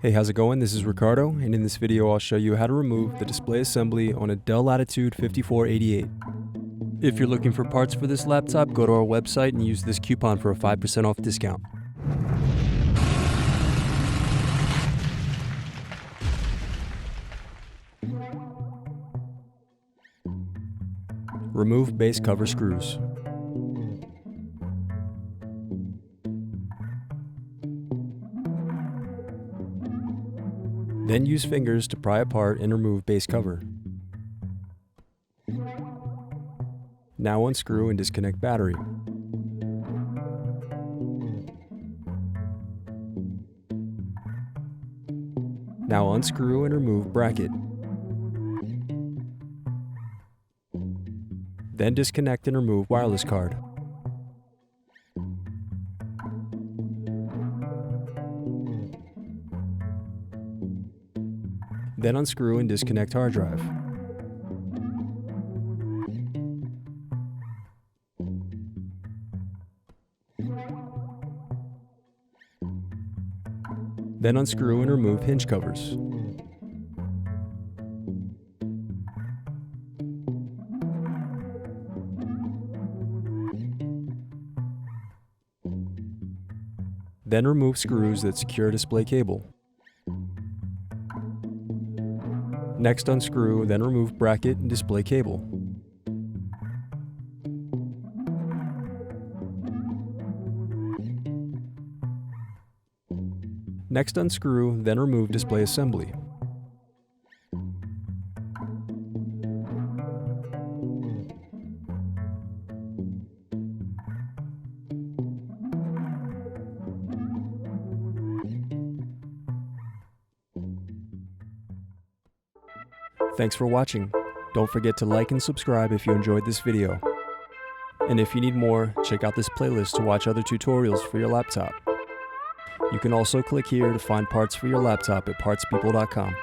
Hey, how's it going? This is Ricardo, and in this video I'll show you how to remove the display assembly on a Dell Latitude 5488. If you're looking for parts for this laptop, go to our website and use this coupon for a 5% off discount. Remove base cover screws. Then use fingers to pry apart and remove base cover. Now unscrew and disconnect battery. Now unscrew and remove bracket. Then disconnect and remove wireless card. Then unscrew and disconnect hard drive. Then unscrew and remove hinge covers. Then remove screws that secure display cable. Next unscrew, then remove bracket and display cable. Next unscrew, then remove display assembly. Thanks for watching. Don't forget to like and subscribe if you enjoyed this video. And if you need more, check out this playlist to watch other tutorials for your laptop. You can also click here to find parts for your laptop at partspeople.com.